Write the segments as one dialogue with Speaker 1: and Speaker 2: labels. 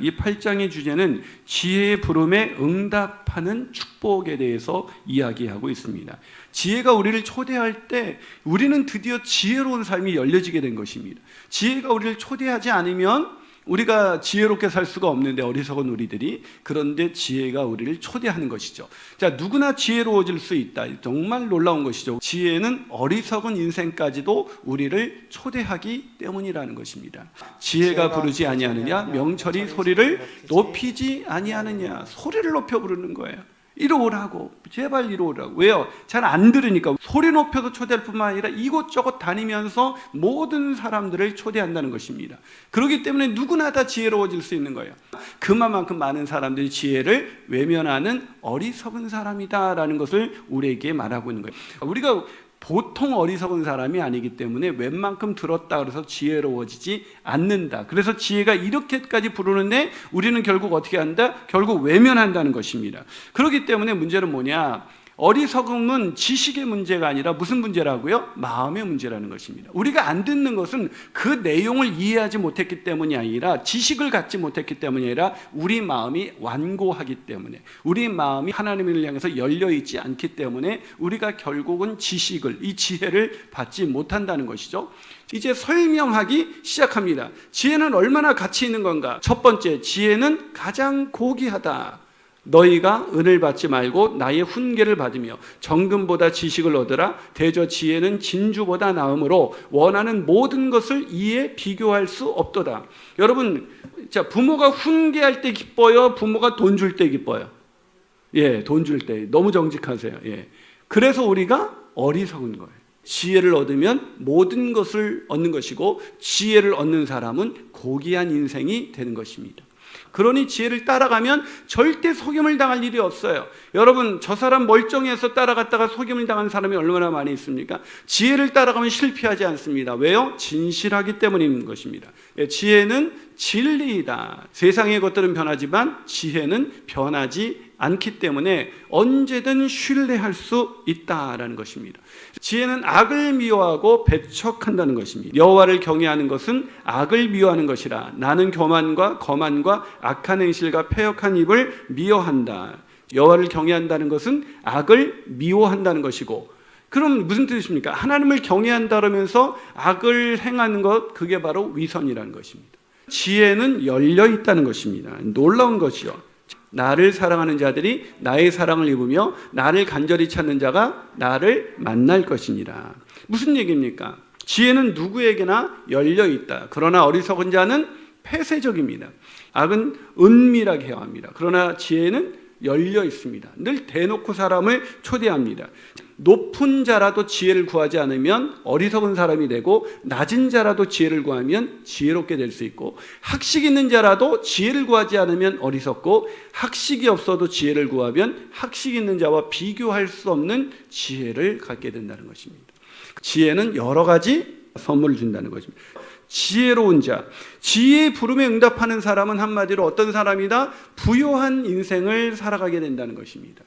Speaker 1: 이 8장의 주제는 지혜의 부름에 응답하는 축복에 대해서 이야기하고 있습니다. 지혜가 우리를 초대할 때 우리는 드디어 지혜로운 삶이 열려지게 된 것입니다. 지혜가 우리를 초대하지 않으면 우리가 지혜롭게 살 수가 없는데, 어리석은 우리들이. 그런데 지혜가 우리를 초대하는 것이죠. 자, 누구나 지혜로워질 수 있다. 정말 놀라운 것이죠. 지혜는 어리석은 인생까지도 우리를 초대하기 때문이라는 것입니다. 지혜가 부르지 아니하느냐, 명철이 소리를 높이지 아니하느냐. 소리를 높여 부르는 거예요. 이리 오라고, 제발 이리 오라고. 왜요? 잘 안 들으니까. 소리 높여서 초대할 뿐만 아니라 이곳저곳 다니면서 모든 사람들을 초대한다는 것입니다. 그렇기 때문에 누구나 다 지혜로워질 수 있는 거예요. 그만큼 많은 사람들이 지혜를 외면하는 어리석은 사람이다라는 것을 우리에게 말하고 있는 거예요. 우리가 보통 어리석은 사람이 아니기 때문에 웬만큼 들었다 그래서 지혜로워지지 않는다. 그래서 지혜가 이렇게까지 부르는데 우리는 결국 어떻게 한다? 결국 외면한다는 것입니다. 그렇기 때문에 문제는 뭐냐? 어리석음은 지식의 문제가 아니라 무슨 문제라고요? 마음의 문제라는 것입니다. 우리가 안 듣는 것은 그 내용을 이해하지 못했기 때문이 아니라, 지식을 갖지 못했기 때문이 아니라 우리 마음이 완고하기 때문에, 우리 마음이 하나님을 향해서 열려있지 않기 때문에 우리가 결국은 지식을, 이 지혜를 받지 못한다는 것이죠. 이제 설명하기 시작합니다. 지혜는 얼마나 가치 있는 건가? 첫 번째, 지혜는 가장 고귀하다. 너희가 은을 받지 말고 나의 훈계를 받으며 정금보다 지식을 얻으라. 대저 지혜는 진주보다 나음으로 원하는 모든 것을 이에 비교할 수 없도다. 여러분, 자, 부모가 훈계할 때 기뻐요? 부모가 돈 줄 때 기뻐요? 예, 돈 줄 때. 너무 정직하세요. 예. 그래서 우리가 어리석은 거예요. 지혜를 얻으면 모든 것을 얻는 것이고, 지혜를 얻는 사람은 고귀한 인생이 되는 것입니다. 그러니 지혜를 따라가면 절대 속임을 당할 일이 없어요. 여러분, 저 사람 멀쩡해서 따라갔다가 속임을 당한 사람이 얼마나 많이 있습니까? 지혜를 따라가면 실패하지 않습니다. 왜요? 진실하기 때문인 것입니다. 지혜는 진리이다. 세상의 것들은 변하지만 지혜는 변하지 않기 때문에 언제든 신뢰할 수 있다라는 것입니다. 지혜는 악을 미워하고 배척한다는 것입니다. 여호와를 경외하는 것은 악을 미워하는 것이라. 나는 교만과 거만과 악한 행실과 패역한 입을 미워한다. 여호와를 경외한다는 것은 악을 미워한다는 것이고, 그럼 무슨 뜻입니까? 하나님을 경외한다 그러면서 악을 행하는 것, 그게 바로 위선이라는 것입니다. 지혜는 열려 있다는 것입니다. 놀라운 것이요. 나를 사랑하는 자들이 나의 사랑을 입으며 나를 간절히 찾는 자가 나를 만날 것이니라. 무슨 얘기입니까? 지혜는 누구에게나 열려 있다. 그러나 어리석은 자는 폐쇄적입니다. 악은 은밀하게 행합니다. 그러나 지혜는 열려 있습니다. 늘 대놓고 사람을 초대합니다. 높은 자라도 지혜를 구하지 않으면 어리석은 사람이 되고, 낮은 자라도 지혜를 구하면 지혜롭게 될 수 있고, 학식 있는 자라도 지혜를 구하지 않으면 어리석고, 학식이 없어도 지혜를 구하면 학식 있는 자와 비교할 수 없는 지혜를 갖게 된다는 것입니다. 지혜는 여러 가지 선물을 준다는 것입니다. 지혜로운 자, 지혜의 부름에 응답하는 사람은 한마디로 어떤 사람이다? 부요한 인생을 살아가게 된다는 것입니다.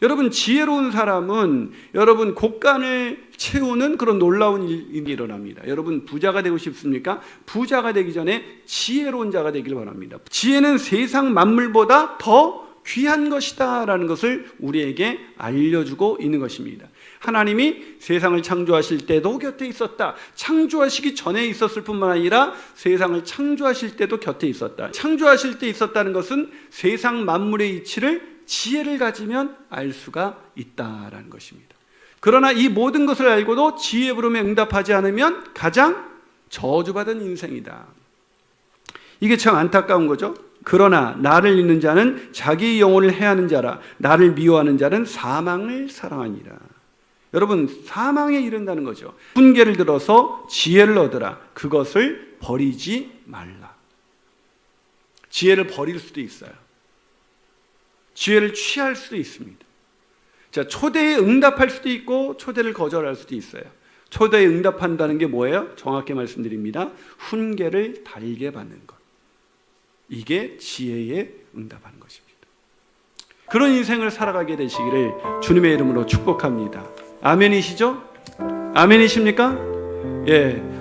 Speaker 1: 여러분, 지혜로운 사람은 여러분 곳간을 채우는 그런 놀라운 일이 일어납니다. 여러분, 부자가 되고 싶습니까? 부자가 되기 전에 지혜로운 자가 되길 바랍니다. 지혜는 세상 만물보다 더 귀한 것이다 라는 것을 우리에게 알려주고 있는 것입니다. 하나님이 세상을 창조하실 때도 곁에 있었다. 창조하시기 전에 있었을 뿐만 아니라 세상을 창조하실 때도 곁에 있었다. 창조하실 때 있었다는 것은 세상 만물의 이치를 지혜를 가지면 알 수가 있다라는 것입니다. 그러나 이 모든 것을 알고도 지혜 부름에 응답하지 않으면 가장 저주받은 인생이다. 이게 참 안타까운 거죠. 그러나 나를 잊는 자는 자기 영혼을 해하는 자라. 나를 미워하는 자는 사망을 사랑하니라. 여러분, 사망에 이른다는 거죠. 훈계를 들어서 지혜를 얻으라. 그것을 버리지 말라. 지혜를 버릴 수도 있어요. 지혜를 취할 수도 있습니다. 자, 초대에 응답할 수도 있고 초대를 거절할 수도 있어요. 초대에 응답한다는 게 뭐예요? 정확히 말씀드립니다. 훈계를 달게 받는 것. 이게 지혜에 응답하는 것입니다. 그런 인생을 살아가게 되시기를 주님의 이름으로 축복합니다. 아멘이시죠? 아멘이십니까? 예.